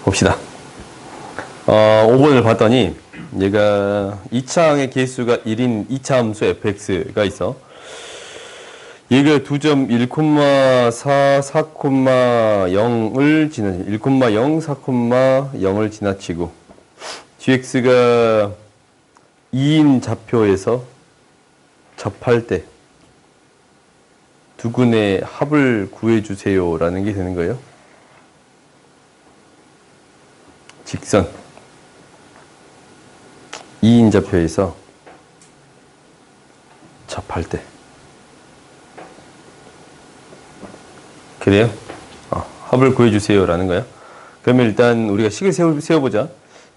봅시다. 5번을 봤더니 얘가 2차항의 개수가 1인 2차 함수 fx가 있어. 얘가 2.1,4, 4,0을 지나 1,0, 4,0을 지나치고 gx가 2인 좌표에서 접할 때 두근의 합을 구해주세요 라는 게 되는 거예요. 직선 2인 좌표에서 접할 때 그래요? 합을 구해주세요 라는 거야. 그러면 일단 우리가 식을 세워보자.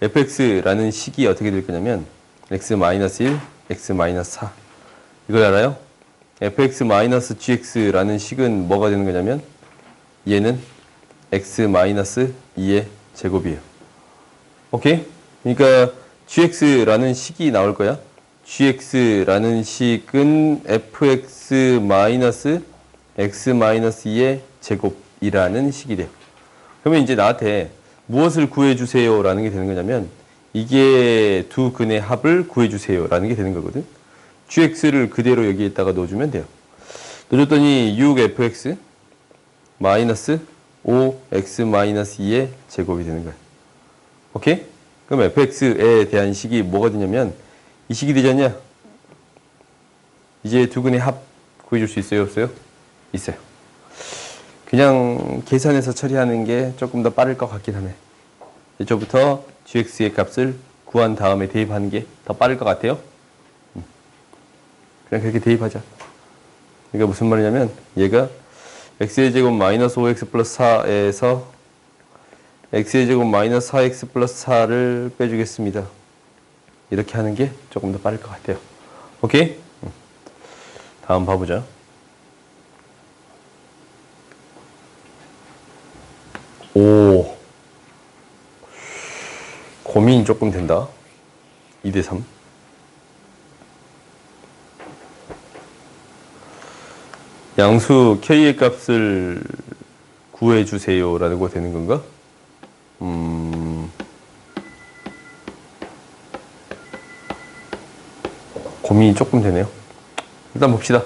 fx라는 식이 어떻게 될 거냐면 x-1, x-4 이걸 알아요? fx-gx라는 식은 뭐가 되는 거냐면 얘는 x-2의 제곱이에요. 오케이? 그러니까 gx라는 식이 나올 거야. gx라는 식은 fx-x-2의 제곱이라는 식이 돼요. 그러면 이제 나한테 무엇을 구해주세요 라는 게 되는 거냐면 이게 두 근의 합을 구해주세요 라는 게 되는 거거든. gx를 그대로 여기에다가 넣어주면 돼요. 넣어줬더니 6fx 마이너스 5x-2의 제곱이 되는 거야. 오케이? 그럼 fx에 대한 식이 뭐가 되냐면 이 식이 되지 않냐? 이제 두 근의 합 구해줄 수 있어요? 없어요? 있어요. 그냥 계산해서 처리하는 게 조금 더 빠를 것 같긴 하네. 이쪽부터 gx의 값을 구한 다음에 대입하는 게 더 빠를 것 같아요? 그냥 그렇게 대입하자. 그러니까 무슨 말이냐면 얘가 x의 제곱 마이너스 5x 플러스 4에서 x의 제곱 마이너스 4x 플러스 4를 빼주겠습니다. 이렇게 하는 게 조금 더 빠를 것 같아요. 오케이? 다음 봐보자. 오, 고민이 조금 된다. 2대3. 양수 k의 값을 구해주세요 라고 되는 건가? 고민이 조금 되네요. 일단 봅시다.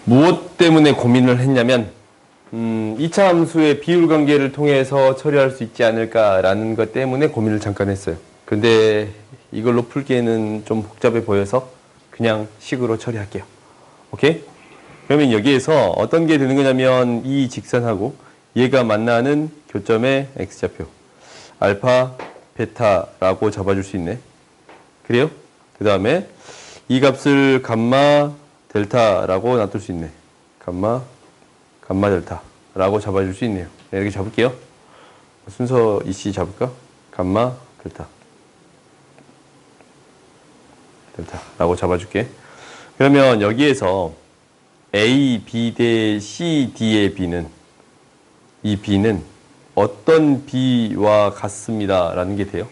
무엇 때문에 고민을 했냐면 2차 함수의 비율 관계를 통해서 처리할 수 있지 않을까라는 것 때문에 고민을 잠깐 했어요. 근데 이걸로 풀기에는 좀 복잡해 보여서 그냥 식으로 처리할게요. 오케이? 그러면 여기에서 어떤 게 되는 거냐면 이 직선하고 얘가 만나는 교점의 x좌표 알파, 베타라고 잡아줄 수 있네. 그래요? 그 다음에 이 값을 감마, 델타라고 놔둘 수 있네. 감마, 델타라고 잡아줄 수 있네요. 네, 이렇게 잡을게요. 순서 이씨 잡을까? 감마, 델타라고 잡아줄게. 그러면 여기에서 A, B 대 C, D의 B는 이 B는 어떤 B와 같습니다 라는 게 돼요.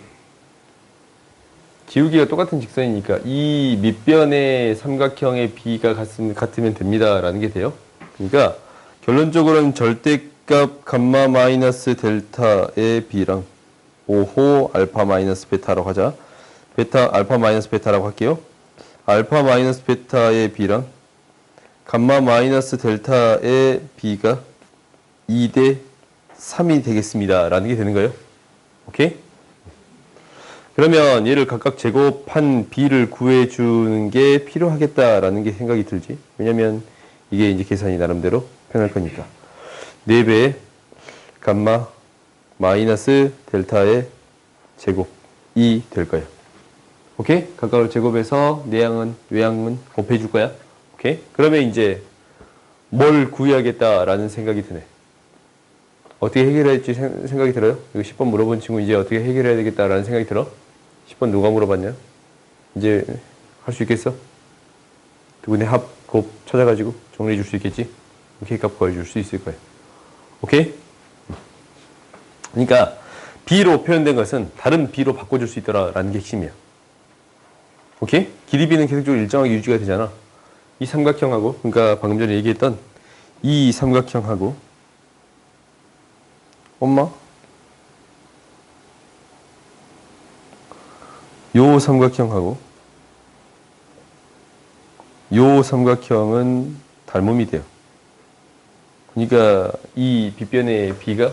기울기가 똑같은 직선이니까 이 밑변의 삼각형의 B가 같으면 됩니다 라는 게 돼요. 그러니까 결론적으로는 절대값 감마 마이너스 델타의 B랑 5호 알파 마이너스 베타라고 하자. 알파 마이너스 베타라고 할게요. 알파 마이너스 베타의 B랑 감마 마이너스 델타의 B가 2대 3이 되겠습니다 라는 게 되는 거예요. 오케이? 그러면 얘를 각각 제곱한 B를 구해주는 게 필요하겠다라는 게 생각이 들지. 왜냐면 이게 이제 계산이 나름대로 편할 거니까. 4배의 감마 마이너스 델타의 제곱이 될 거예요. 오케이? 각각을 제곱해서 내양은 외양은 곱해줄 거야. 오케이? 그러면 이제 뭘 구해야겠다라는 생각이 드네. 어떻게 해결해야 할지 생각이 들어요? 이거 10번 물어본 친구 이제 어떻게 해결해야 되겠다라는 생각이 들어? 10번 누가 물어봤냐? 이제 할 수 있겠어? 두 분의 합, 곱 찾아가지고 정리해 줄 수 있겠지? K값 구해줄 수 있을 거예요. 오케이? 그러니까 B로 표현된 것은 다른 B로 바꿔줄 수 있더라라는 게 핵심이야. 오케이? 길이 B는 계속적으로 일정하게 유지가 되잖아. 이 삼각형하고, 그러니까 방금 전에 얘기했던 이 삼각형하고 엄마? 요 삼각형하고 요 삼각형은 닮음이 돼요. 그러니까 이 빗변의 B가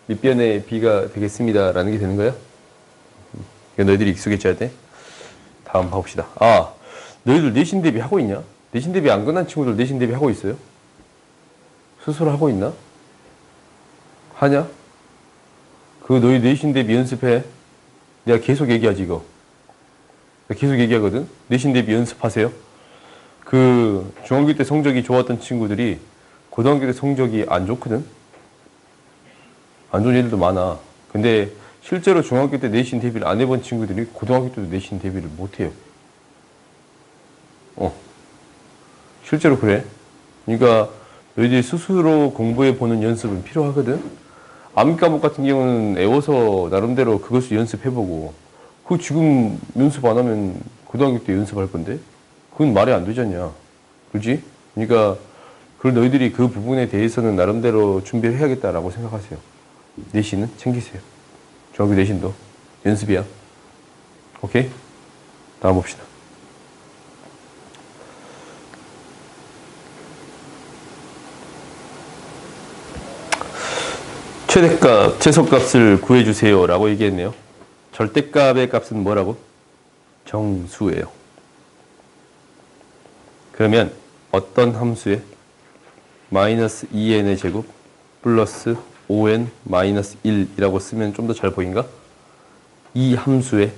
밑변의 B가 되겠습니다 라는 게 되는 거야. 이거 너희들이 익숙해져야 돼. 다음 봐봅시다. 아, 너희들 내신 대비 하고 있냐? 내신 대비 안 끝난 친구들 내신 대비 하고 있어요? 스스로 하고 있나? 하냐? 그 너희 내신 대비 연습해. 내가 계속 얘기하지 이거. 내가 계속 얘기하거든. 내신 대비 연습하세요. 그 중학교 때 성적이 좋았던 친구들이 고등학교 때 성적이 안 좋거든. 안 좋은 애들도 많아. 근데 실제로 중학교 때 내신 대비를 안 해본 친구들이 고등학교 때도 내신 대비를 못 해요. 실제로 그래. 그러니까 너희들이 스스로 공부해보는 연습은 필요하거든. 암기 과목 같은 경우는 애워서 나름대로 그것을 연습해보고, 그거 지금 연습 안 하면 고등학교 때 연습할 건데? 그건 말이 안 되지 않냐. 그렇지? 그러니까 그걸 너희들이 그 부분에 대해서는 나름대로 준비를 해야겠다라고 생각하세요. 내신은 챙기세요. 중학교 내신도 연습이야. 오케이? 다음 봅시다. 최대값, 최소값을 구해주세요 라고 얘기했네요. 절대값의 값은 뭐라고? 정수예요. 그러면 어떤 함수에 마이너스 2n의 제곱 플러스 5n 마이너스 1이라고 쓰면 좀 더 잘 보인가? 이 함수에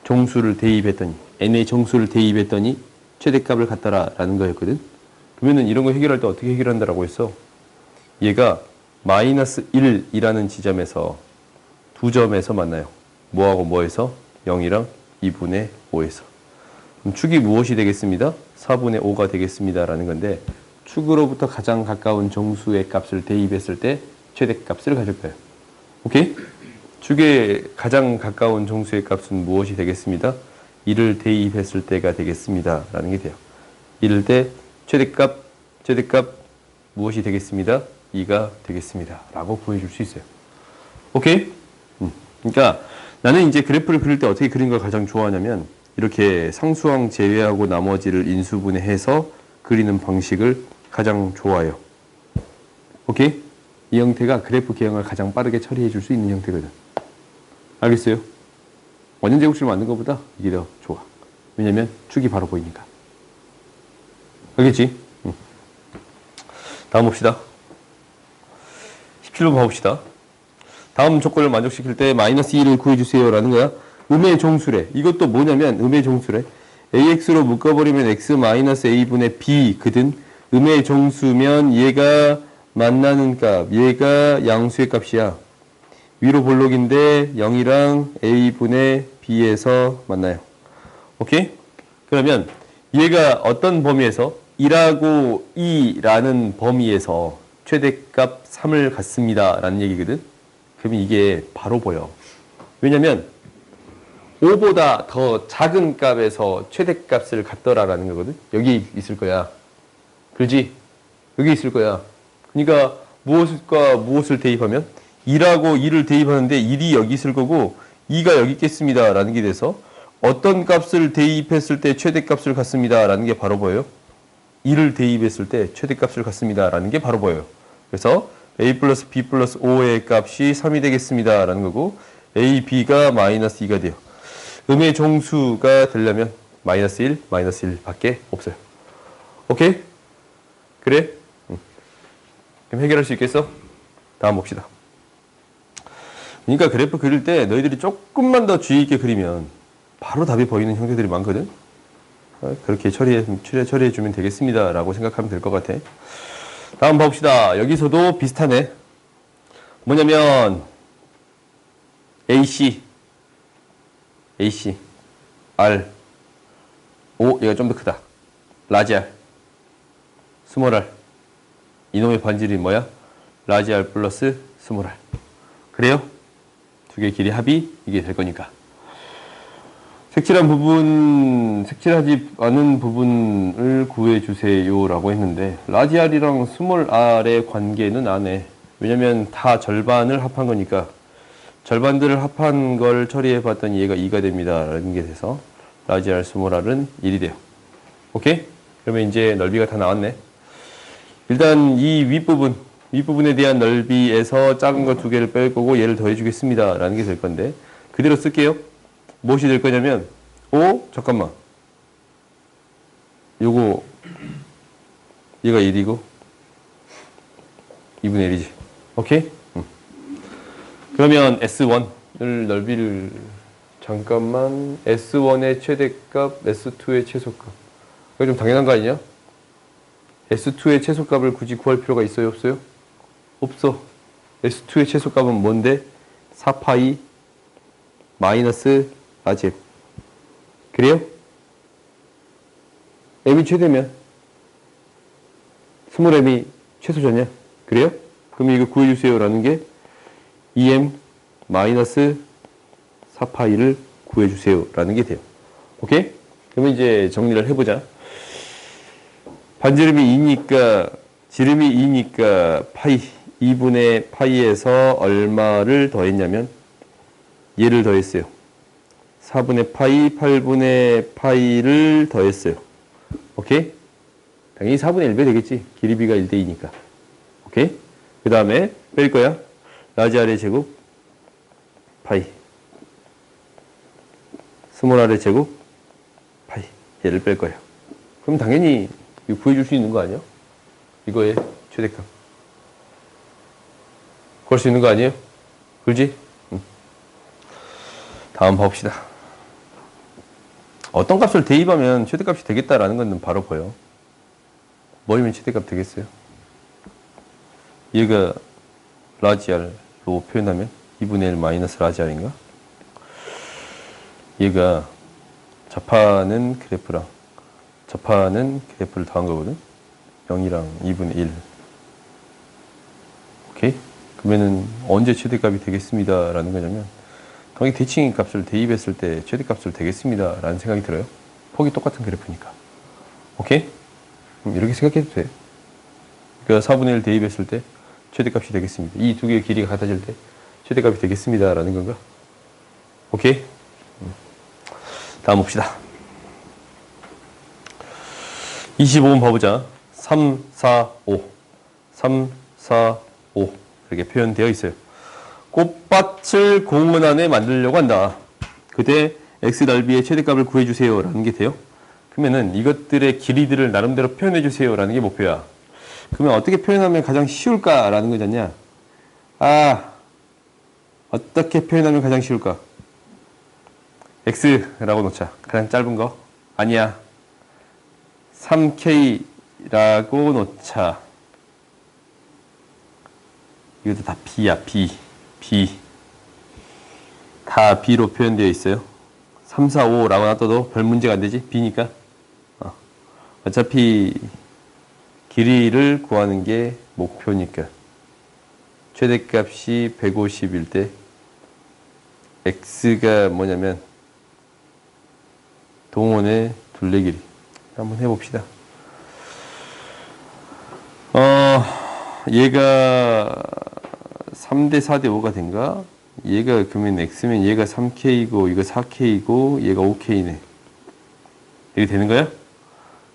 정수를 대입했더니 n의 정수를 대입했더니 최대값을 갖더라 라는 거였거든. 그러면은 이런 거 해결할 때 어떻게 해결한다라고 했어? 얘가 마이너스 1이라는 지점에서 두 점에서 만나요. 뭐하고 뭐에서? 0이랑 2분의 5에서. 그럼 축이 무엇이 되겠습니다? 4분의 5가 되겠습니다 라는 건데, 축으로부터 가장 가까운 정수의 값을 대입했을 때 최대값을 가질 거예요. 오케이? 축에 가장 가까운 정수의 값은 무엇이 되겠습니다? 2를 대입했을 때가 되겠습니다 라는 게 돼요. 이럴 때 최대값 무엇이 되겠습니다? 2가 되겠습니다 라고 보여줄 수 있어요. 오케이? 그러니까 나는 이제 그래프를 그릴 때 어떻게 그리는 걸 가장 좋아하냐면, 이렇게 상수항 제외하고 나머지를 인수분해해서 그리는 방식을 가장 좋아해요. 오케이? 이 형태가 그래프 개형을 가장 빠르게 처리해 줄 수 있는 형태거든. 알겠어요? 원형 제곱식을 만든 것보다 이게 더 좋아. 왜냐면 축이 바로 보이니까. 알겠지? 다음 봅시다. 17번 봐봅시다. 다음 조건을 만족시킬 때 마이너스 2를 구해주세요 라는 거야. 음의 정수래. 이것도 뭐냐면 음의 정수래. AX로 묶어버리면 X 마이너스 A분의 B거든. 음의 정수면 얘가 만나는 값, 얘가 양수의 값이야. 위로 볼록인데 0이랑 A분의 B에서 만나요. 오케이? 그러면 얘가 어떤 범위에서? 1하고 2라는 범위에서 최대값 3을 갖습니다 라는 얘기거든. 그러면 이게 바로 보여. 왜냐면 5보다 더 작은 값에서 최대값을 갖더라라는 거거든. 여기 있을 거야. 그렇지? 여기 있을 거야. 그러니까 무엇과 무엇을 대입하면 2라고 2를 대입하는데 1이 여기 있을 거고 2가 여기 있겠습니다 라는 게 돼서 어떤 값을 대입했을 때 최대값을 갖습니다 라는 게 바로 보여요. 2를 대입했을 때 최대값을 갖습니다 라는 게 바로 보여요. 그래서 a 플러스 b 플러스 5의 값이 3이 되겠습니다 라는 거고, a, b가 마이너스 2가 돼요. 음의 정수가 되려면 마이너스 1, 마이너스 1 밖에 없어요. 오케이? 그래? 그럼 해결할 수 있겠어? 다음 봅시다. 그러니까 그래프 그릴 때 너희들이 조금만 더 주의 있게 그리면 바로 답이 보이는 형태들이 많거든? 그렇게 처리해주면 되겠습니다 라고 생각하면 될 것 같아. 다음 봅시다. 여기서도 비슷하네. 뭐냐면 AC, R, O, 얘가 좀 더 크다. 라지 R, 스몰 R. 이놈의 반질이 뭐야? 라지 R 플러스 스몰 R. 그래요? 두 개의 길이 합이 이게 될 거니까. 색칠한 부분, 색칠하지 않은 부분을 구해주세요 라고 했는데, 라지 R이랑 스몰 R의 관계는 안 해. 왜냐면 다 절반을 합한 거니까 절반들을 합한 걸 처리해 봤더니 얘가 2가 됩니다. 라는 게 돼서 라지 R 스몰 R은 1이 돼요. 오케이? 그러면 이제 넓이가 다 나왔네. 일단 이 윗부분에 대한 넓이에서 작은 거 2개를 뺄 거고 얘를 더해 주겠습니다. 라는 게 될 건데 그대로 쓸게요. 무엇이 될 거냐면 잠깐만. 요거 얘가 1이고 2분의 1이지. 오케이? 그러면 S1을 넓이를 잠깐만 S1의 최대값, S2의 최소값. 이거 좀 당연한 거 아니냐? S2의 최소값을 굳이 구할 필요가 있어요? 없어요? 없어. S2의 최소값은 뭔데? 4파이 마이너스 라지 F. 그래요? M이 최대면 스몰 m이 최소잖냐? 그래요? 그럼 이거 구해주세요 라는 게 2m 마이너스 4파이를 구해주세요 라는 게 돼요. 오케이? 그러면 이제 정리를 해보자. 반지름이 2니까 지름이 2니까 파이 2분의 파이에서 얼마를 더했냐면 얘를 더했어요. 4분의 파이 8분의 파이를 더했어요. 오케이? 당연히 4분의 1배 되겠지. 길이비가 1대 2니까. 오케이? 그 다음에 뺄 거야. 라지 R의 제곱 파이 스몰 R의 제곱 파이 얘를 뺄 거야. 그럼 당연히 이거 구해줄 수 있는 거 아니야? 이거의 최대값 구할 수 있는 거 아니에요? 그렇지? 다음 봅시다. 어떤 값을 대입하면 최대값이 되겠다라는 건 바로 보여. 뭐이면 최대값 되겠어요? 얘가 라지 R로 표현하면 2분의 1 마이너스 라지 R인가? 얘가 좌파는 그래프랑 좌파는 그래프를 더한 거거든? 0이랑 2분의 1. 오케이? 그러면은 언제 최대값이 되겠습니다. 라는 거냐면 당연히 대칭 값을 대입했을 때 최대값을 되겠습니다. 라는 생각이 들어요. 폭이 똑같은 그래프니까. 오케이? 이렇게 생각해도 돼. 그러니까 4분의 1 대입했을 때 최대값이 되겠습니다. 이 두 개의 길이가 같아질 때 최대값이 되겠습니다. 라는 건가? 오케이? 다음 봅시다. 25번 봐보자. 3, 4, 5. 3, 4, 5. 이렇게 표현되어 있어요. 꽃밭을 공원 안에 만들려고 한다. 그때 x 넓이의 최대값을 구해주세요. 라는 게 돼요. 그러면은 이것들의 길이들을 나름대로 표현해주세요. 라는 게 목표야. 그러면 어떻게 표현하면 가장 쉬울까? 라는 거잖냐. 어떻게 표현하면 가장 쉬울까? x라고 놓자. 가장 짧은 거. 아니야. 3k라고 놓자. 이것도 다 b야, b. 다 b로 표현되어 있어요. 3, 4, 5라고 놔둬도 별 문제가 안 되지? b니까. 어차피 길이를 구하는 게 목표니까. 최대값이 150일 때 x가 뭐냐면 동원의 둘레 길이. 한번 해봅시다. 얘가 3대 4대 5가 된가? 얘가 그러면 x면 얘가 3k이고 이거 4k이고 얘가 5k네. 이렇게 되는 거야?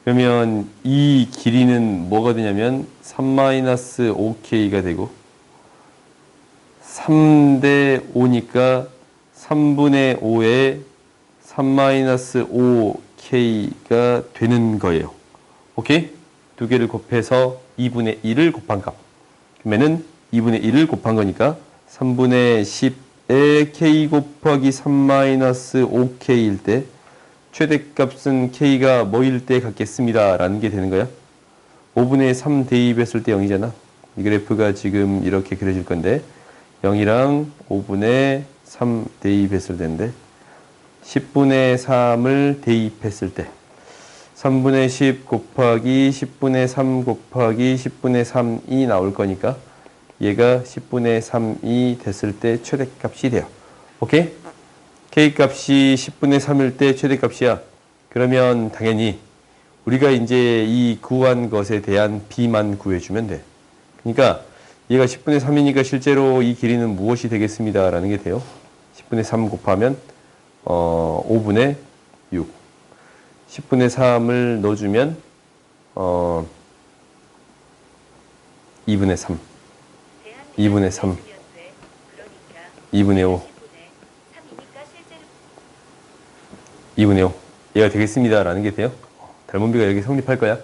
그러면 이 길이는 뭐가 되냐면 3-5k가 되고 3대 5니까 3분의 5에 3-5k가 되는 거예요. 오케이? 두 개를 곱해서 2분의 1을 곱한 값. 그러면은 2분의 1을 곱한 거니까 3분의 10에 k 곱하기 3-5k일 때 최대값은 k가 뭐일 때 같겠습니다. 라는 게 되는 거야. 5분의 3 대입했을 때 0이잖아. 이 그래프가 지금 이렇게 그려질 건데 0이랑 5분의 3 대입했을 때인데 10분의 3을 대입했을 때 3분의 10 곱하기 10분의 3 곱하기 10분의 3이 나올 거니까 얘가 10분의 3이 됐을 때 최대값이 돼요. 오케이? K값이 10분의 3일 때 최대값이야. 그러면 당연히 우리가 이제 이 구한 것에 대한 B만 구해주면 돼. 그러니까 얘가 10분의 3이니까 실제로 이 길이는 무엇이 되겠습니다. 라는 게 돼요. 10분의 3 곱하면 5분의 6. 10분의 3을 넣어주면 2분의 3. 2분의 3. 2분의 5. 2분의 5. 얘가 되겠습니다. 라는 게 돼요. 닮은비가 여기 성립할 거야.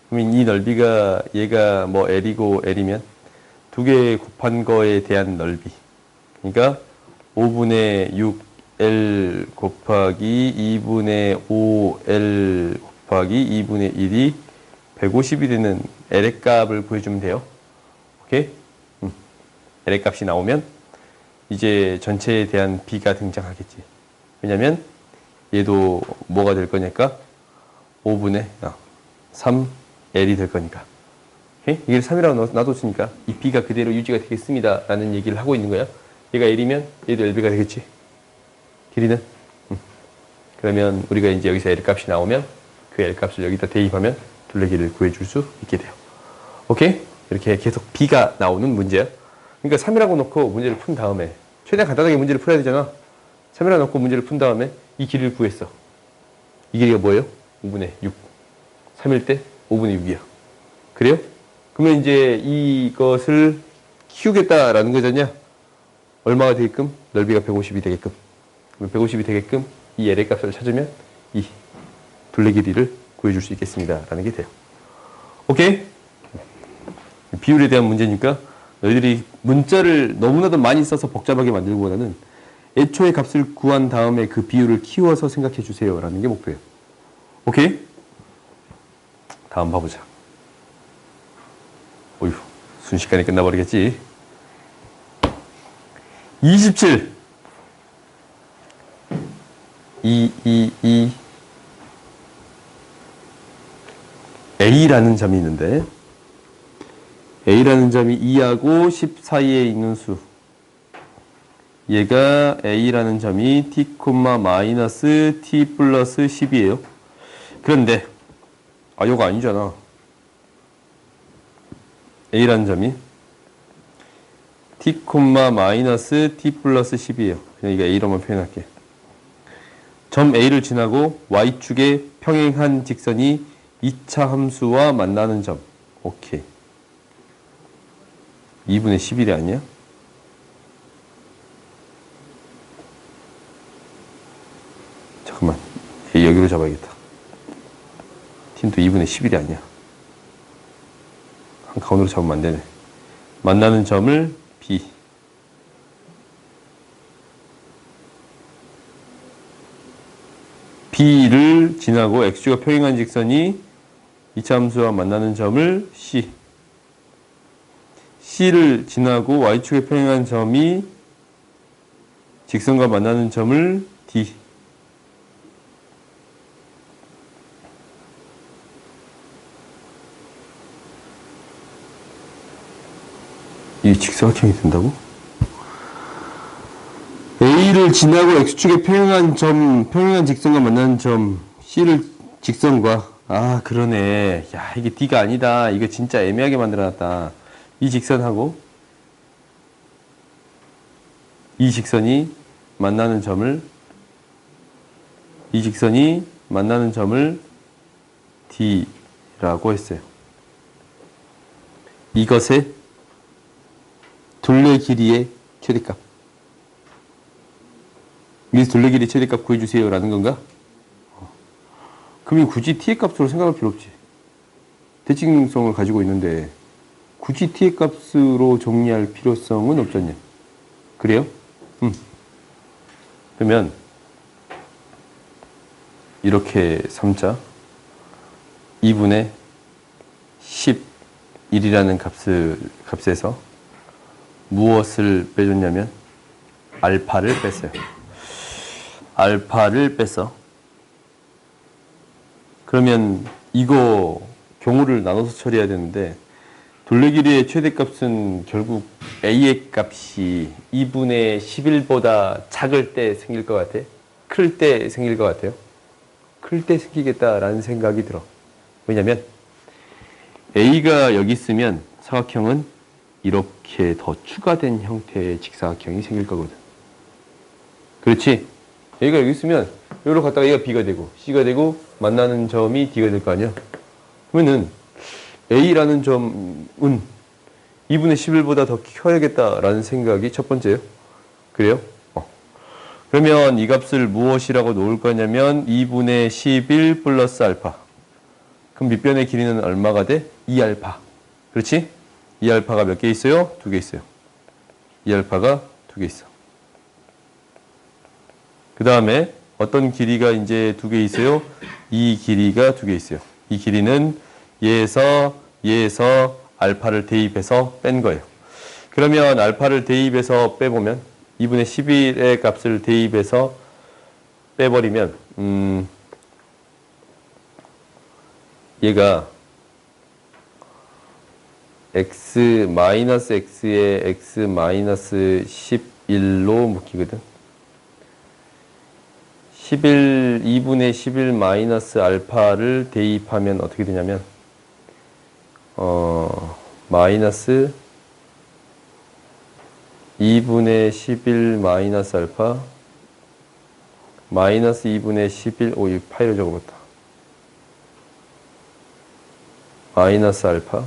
그러면 이 넓이가 얘가 뭐 L이고 L이면 두 개 곱한 거에 대한 넓이. 그러니까 5분의 6L 곱하기 2분의 5L 곱하기 2분의 1이 150이 되는 L의 값을 구해주면 돼요. 오케이? L의 값이 나오면 이제 전체에 대한 B가 등장하겠지. 왜냐면 얘도 뭐가 될 거니까 5분의 3L이 될 거니까. 오케이? 이게 3이라고 놔뒀으니까 이 B가 그대로 유지가 되겠습니다. 라는 얘기를 하고 있는 거야. 얘가 L이면 얘도 LB가 되겠지. 길이는? 그러면 우리가 이제 여기서 L 값이 나오면 그 L 값을 여기다 대입하면 둘레길을 구해줄 수 있게 돼요. 오케이? 이렇게 계속 B가 나오는 문제야. 그러니까 3이라고 놓고 문제를 푼 다음에 최대한 간단하게 문제를 풀어야 되잖아. 3이라고 놓고 문제를 푼 다음에 이 길이를 구했어. 이 길이가 뭐예요? 5분의 6. 3일 때 5분의 6이야. 그래요? 그러면 이제 이것을 키우겠다라는 거잖냐? 얼마가 되게끔? 넓이가 150이 되게끔. 150이 되게끔 이 L의 값을 찾으면 이 둘레 길이를 구해줄 수 있겠습니다. 라는 게 돼요. 오케이? 비율에 대한 문제니까 너희들이 문자를 너무나도 많이 써서 복잡하게 만들기보다는 애초에 값을 구한 다음에 그 비율을 키워서 생각해 주세요. 라는 게 목표예요. 오케이? 다음 봐보자. 어휴, 순식간에 끝나버리겠지. 27. 2 A라는 점이 있는데 A라는 점이 2하고 10 사이에 있는 수. 얘가 A라는 점이 t, 마이너스 t 플러스 10이에요. 그런데 이거 아니잖아. A라는 점이 t, 마이너스 t 플러스 10이에요. 그냥 이거 A로만 표현할게. 점 A를 지나고 Y축에 평행한 직선이 2차 함수와 만나는 점. 오케이. 2분의 11이 아니야? 잠깐만. 여기로 잡아야겠다. T는 또 2분의 11이 아니야. 한 가운데로 잡으면 안 되네. 만나는 점을 B. B를 지나고 X축과 평행한 직선이 2차 함수와 만나는 점을 C. C를 지나고 Y축에 평행한 점이 직선과 만나는 점을 D. 이 직사각형이 된다고? A를 지나고 X축에 평행한 점, 평행한 직선과 만나는 점, C를 직선과, 그러네. 야, 이게 D가 아니다. 이거 진짜 애매하게 만들어놨다. 이 직선하고, 이 직선이 만나는 점을, 이 직선이 만나는 점을 D라고 했어요. 이것의 둘레 길이의 최대값. 여기서 둘레 길이 최대값 구해주세요. 라는 건가? 그러면 굳이 t의 값으로 생각할 필요 없지. 대칭성을 가지고 있는데 굳이 t의 값으로 정리할 필요성은 없잖냐. 그래요? 그러면 이렇게 삼자 2분의 11이라는 값에서 무엇을 빼줬냐면 알파를 뺐어요. 알파를 뺐어. 그러면 이거 경우를 나눠서 처리해야 되는데 둘레 길이의 최대값은 결국 A의 값이 2분의 11보다 작을 때 생길 것 같아? 클 때 생길 것 같아요? 클 때 생기겠다라는 생각이 들어. 왜냐면 A가 여기 있으면 사각형은 이렇게 더 추가된 형태의 직사각형이 생길 거거든. 그렇지? 여기가 여기 있으면 여기로 갔다가 얘가 B가 되고 C가 되고 만나는 점이 D가 될 거 아니야? 그러면은 A라는 점은 2분의 11보다 더 커야겠다라는 생각이 첫 번째예요. 그래요? 그러면 이 값을 무엇이라고 놓을 거냐면 2분의 11 플러스 알파. 그럼 밑변의 길이는 얼마가 돼? 2알파. 그렇지? 2알파가 몇 개 있어요? 2개 있어요. 2알파가 2개 있어. 그 다음에 어떤 길이가 이제 2개 있어요? 이 길이가 2개 있어요. 이 길이는 얘에서 알파를 대입해서 뺀 거예요. 그러면 알파를 대입해서 빼보면 2분의 11의 값을 대입해서 빼버리면 얘가 x-x에 x-11로 묶이거든. 2분의 11 마이너스 알파를 대입하면 어떻게 되냐면 마이너스 2분의 11 마이너스 알파 마이너스 2분의 11 이 파이로 적어봤다. 마이너스 알파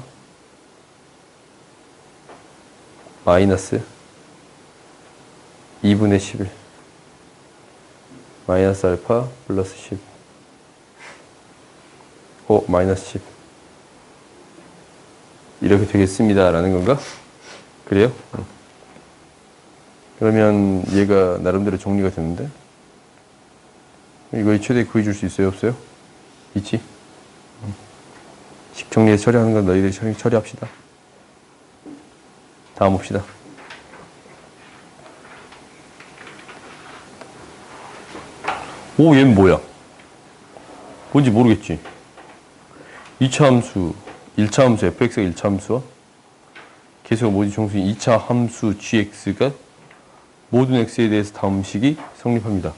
마이너스 2분의 11 마이너스 알파 플러스 10 마이너스 10 이렇게 되겠습니다 라는 건가? 그래요? 그러면 얘가 나름대로 정리가 됐는데 이거의 최대 구해줄 수 있어요? 없어요? 있지? 식 정리해서 처리하는 건 너희들이 처리합시다. 다음 봅시다. 얘는 뭐야? 뭔지 모르겠지? 2차 함수, 1차 함수, fx가 1차 함수와 계수가 뭐지? 정수인 2차 함수 gx가 모든 x에 대해서 다음 식이 성립합니다.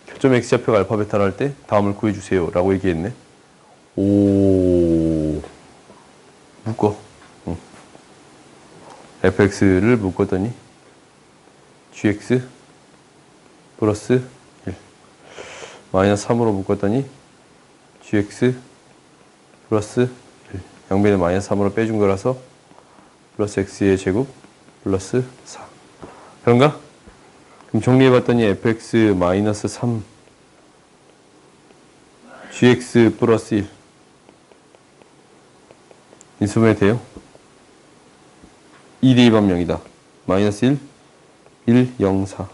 교점 x좌표가 알파 베타를 할 때 다음을 구해주세요 라고 얘기했네. 묶어. fx를 묶었더니 gx 플러스 1 마이너스 3으로 묶었더니 gx 플러스 1 양변에 마이너스 3으로 빼준 거라서 플러스 x의 제곱 플러스 4 그런가? 그럼 정리해봤더니 fx 마이너스 3 gx 플러스 1 인수분해 돼요? 2 대입하면 0이다. 마이너스 1, 1, 0, 4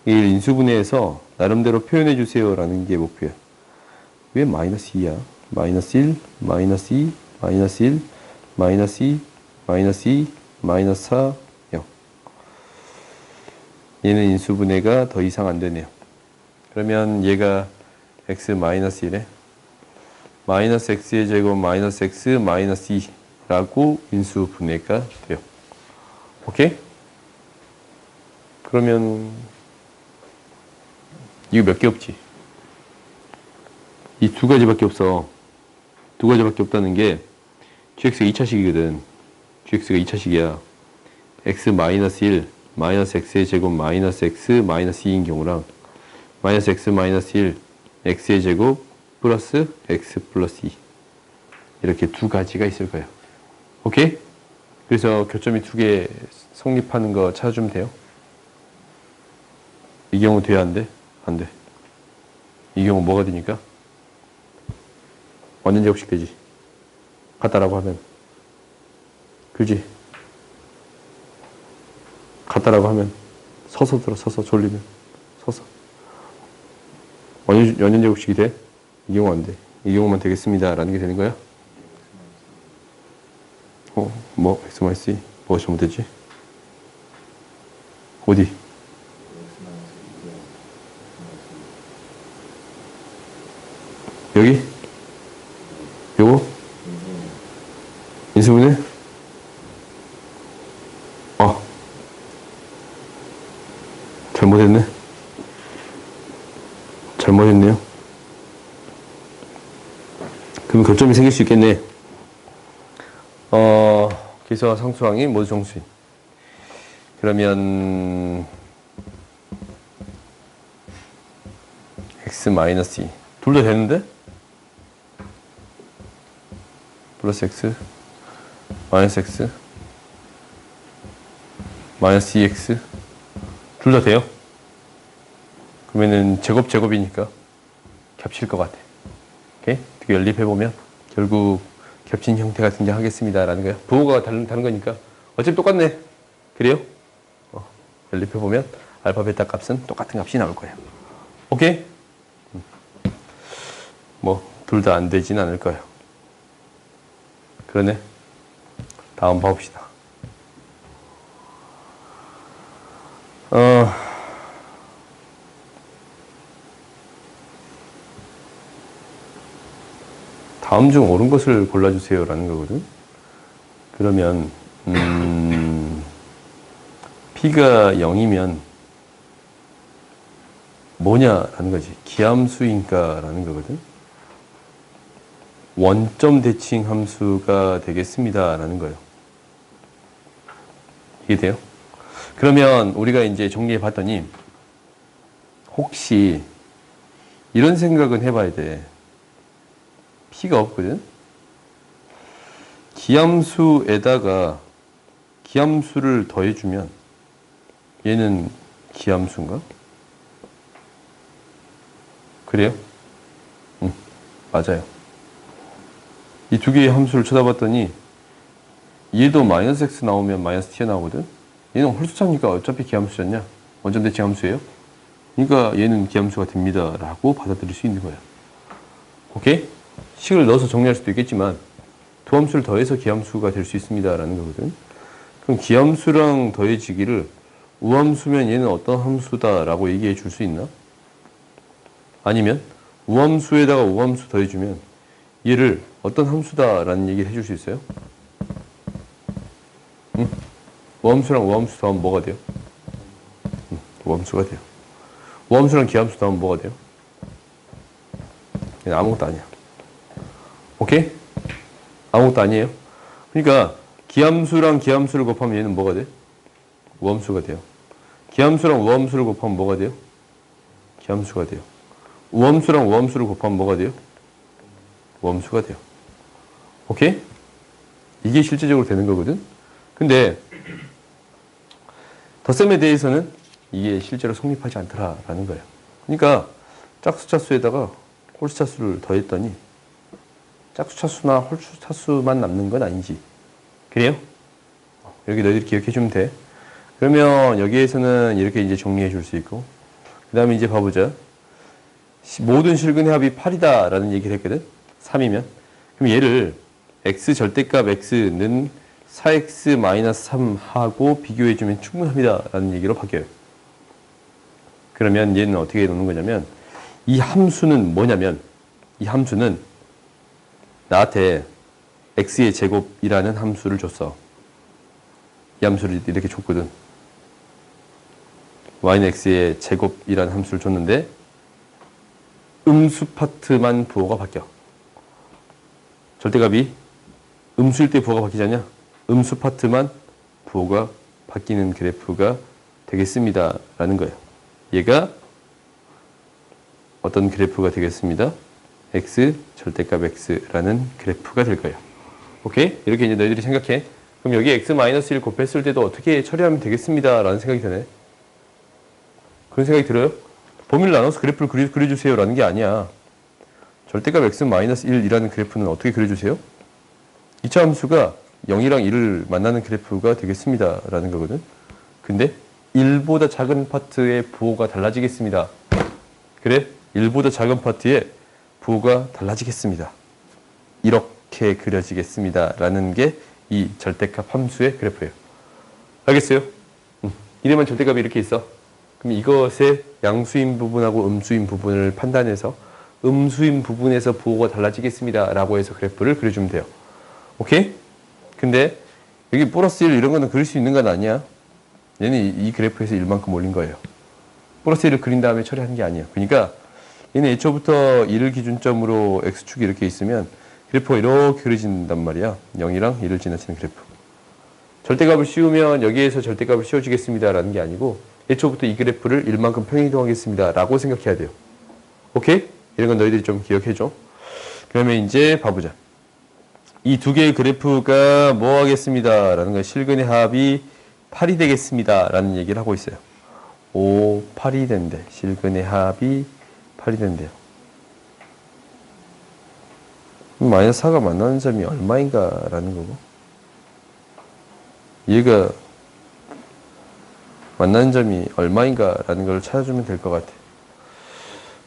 이걸 인수분해해서 나름대로 표현해주세요 라는 게 목표야. 왜 마이너스 2야? 마이너스 1, 마이너스 2, 마이너스 1, 마이너스 2, 마이너스 2, 마이너스 4, 0 얘는 인수분해가 더 이상 안 되네요. 그러면 얘가 x 마이너스 1에 마이너스 x의 제곱 마이너스 x 마이너스 2 라고 인수분해가 돼요. 오케이? 그러면 이거 몇 개 없지? 이 두 가지밖에 없어. 두 가지밖에 없다는 게 gx가 2차식이거든. gx가 2차식이야. x 마이너스 1 마이너스 x의 제곱 마이너스 x 마이너스 2인 경우랑 마이너스 x 마이너스 1 x의 제곱 플러스 x 플러스 2 이렇게 두 가지가 있을 거예요. 오케이? 그래서 교점이 두 개 성립하는 거 찾아주면 돼요. 이 경우 돼야 안 돼? 안 돼. 이 경우 뭐가 되니까? 완전 제곱식 되지. 같다라고 하면. 그지? 같다라고 하면 서서 들어. 서서 졸리면. 서서. 완전 제곱식이 돼? 이 경우 안 돼. 이 경우만 되겠습니다. 라는 게 되는 거야? x 마이너스 2 뭐가 잘못됐지? 어디? 여기? 요거? 인수분해? 잘못했네. 잘못했네요. 그럼 교점이 생길 수 있겠네. 그래서 상수항이 모두 정수인. 그러면 x 마이너스 2 둘 다 되는데? 플러스 x 마이너스 x 마이너스 2x 둘 다 돼요? 그러면은 제곱이니까 겹칠 것 같아. 오케이? 어떻게 연립해보면 결국 겹친 형태가 등장하겠습니다 라는 거야. 부호가 다른 거니까 어차피 똑같네. 그래요? 연립해보면 알파 베타 값은 똑같은 값이 나올 거예요. 오케이? 뭐 둘 다 안 되진 않을 거예요. 그러네. 다음 봐봅시다. 다음 중 옳은 것을 골라주세요 라는 거거든. 그러면 P가 0이면 뭐냐라는 거지. 기함수인가 라는 거거든. 원점 대칭 함수가 되겠습니다 라는 거예요. 이해돼요? 그러면 우리가 이제 정리해 봤더니 혹시 이런 생각은 해봐야 돼. P가 없거든. 기함수에다가 기함수를 더해주면 얘는 기함수인가? 그래요? 응, 맞아요. 이 두 개의 함수를 쳐다봤더니 얘도 마이너스 x 나오면 마이너스 t가 나오거든. 얘는 홀수차니까 어차피 기함수잖냐? 원점 대칭 함수예요. 그러니까 얘는 기함수가 됩니다 라고 받아들일 수 있는 거야. 오케이? 식을 넣어서 정리할 수도 있겠지만 두 함수를 더해서 기함수가 될 수 있습니다 라는 거거든. 그럼 기함수랑 더해지기를 우함수면 얘는 어떤 함수다 라고 얘기해 줄 수 있나? 아니면 우함수에다가 우함수 더해주면 얘를 어떤 함수다 라는 얘기를 해줄 수 있어요? 응? 우함수랑 우함수 더하면 뭐가 돼요? 우함수가 돼요. 우함수랑 기함수 더하면 뭐가 돼요? 얘는 아무것도 아니야. 오케이? 아무것도 아니에요. 그러니까 기함수랑 기함수를 곱하면 얘는 뭐가 돼? 우함수가 돼요. 기함수랑 우함수를 곱하면 뭐가 돼요? 기함수가 돼요. 우함수랑 우함수를 곱하면 뭐가 돼요? 우함수가 돼요. 오케이? 이게 실제적으로 되는 거거든. 근데 덧셈에 대해서는 이게 실제로 성립하지 않더라라는 거예요. 그러니까 짝수차수에다가 홀수차수를 더했더니 짝수차수나 홀수차수만 남는 건 아니지. 그래요? 여기 너희들이 기억해 주면 돼. 그러면 여기에서는 이렇게 이제 정리해 줄 수 있고, 그 다음에 이제 봐보자. 모든 실근의 합이 8이다 라는 얘기를 했거든. 3이면. 그럼 얘를 x 절대값 x는 4x-3 하고 비교해 주면 충분합니다 라는 얘기로 바뀌어요. 그러면 얘는 어떻게 놓는 거냐면, 이 함수는 뭐냐면, 이 함수는 나한테 x의 제곱이라는 함수를 줬어. 이 함수를 이렇게 줬거든. y는 x의 제곱이라는 함수를 줬는데 음수 파트만 부호가 바뀌어. 절대값이 음수일 때 부호가 바뀌지 않냐? 음수 파트만 부호가 바뀌는 그래프가 되겠습니다 라는 거예요. 얘가 어떤 그래프가 되겠습니다? x 절대값 x라는 그래프가 될 거예요. 오케이? 이렇게 이제 너희들이 생각해. 그럼 여기 x-1 곱했을 때도 어떻게 처리하면 되겠습니다 라는 생각이 드네. 그런 생각이 들어요? 범위를 나눠서 그래프를 그려주세요 라는 게 아니야. 절대값 x-1이라는 그래프는 어떻게 그려주세요? 2차 함수가 0이랑 1을 만나는 그래프가 되겠습니다 라는 거거든. 근데 1보다 작은 파트의 부호가 달라지겠습니다. 그래? 1보다 작은 파트의 부호가 달라지겠습니다. 이렇게 그려지겠습니다 라는 게 이 절대값 함수의 그래프예요. 알겠어요? 이래만 절대값이 이렇게 있어. 그럼 이것의 양수인 부분하고 음수인 부분을 판단해서 음수인 부분에서 부호가 달라지겠습니다 라고 해서 그래프를 그려주면 돼요. 오케이? 근데 여기 플러스 1 이런 거는 그릴 수 있는 건 아니야. 얘는 이 그래프에서 1만큼 올린 거예요. 플러스 1을 그린 다음에 처리하는 게 아니야. 그러니까 얘는 애초부터 1을 기준점으로 x축이 이렇게 있으면 그래프가 이렇게 그려진단 말이야. 0이랑 1을 지나치는 그래프. 절대값을 씌우면 여기에서 절대값을 씌워주겠습니다 라는 게 아니고 애초부터 이 그래프를 1만큼 평행이동하겠습니다 라고 생각해야 돼요. 오케이? 이런 건 너희들이 좀 기억해줘. 그러면 이제 봐보자. 이 두 개의 그래프가 뭐 하겠습니다 라는 건 실근의 합이 8이 되겠습니다 라는 얘기를 하고 있어요. 5, 8이 된대. 실근의 합이 8이 된대요. 마이너스 4가 만나는 점이 얼마인가 라는 거고, 얘가 만나는 점이 얼마인가 라는 걸 찾아주면 될 것 같아.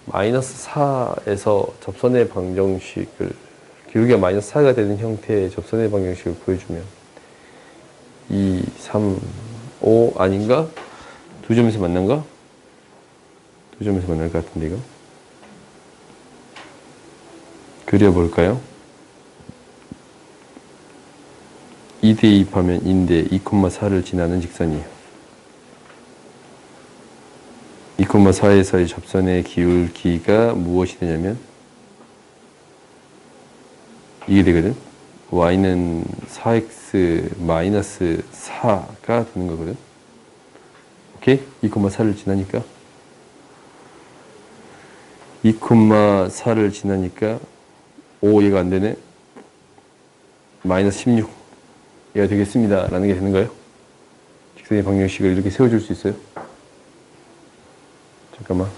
마이너스 4에서 접선의 방정식을, 기울기가 마이너스 4가 되는 형태의 접선의 방정식을 구해주면 2, 3, 5 아닌가? 두 점에서 만난가? 두 점에서 만날 것 같은데 이거? 그려볼까요? 2 대입하면 인데 2,4를 지나는 직선이에요. 2,4에서의 접선의 기울기가 무엇이 되냐면 이게 되거든. y는 4x 마이너스 4가 되는 거거든. 오케이? 2,4를 지나니까 2,4를 지나니까 5 얘가 안 되네. 마이너스 16 얘가 되겠습니다 라는 게 되는 거예요. 직선의 방정식을 이렇게 세워줄 수 있어요. 잠깐만.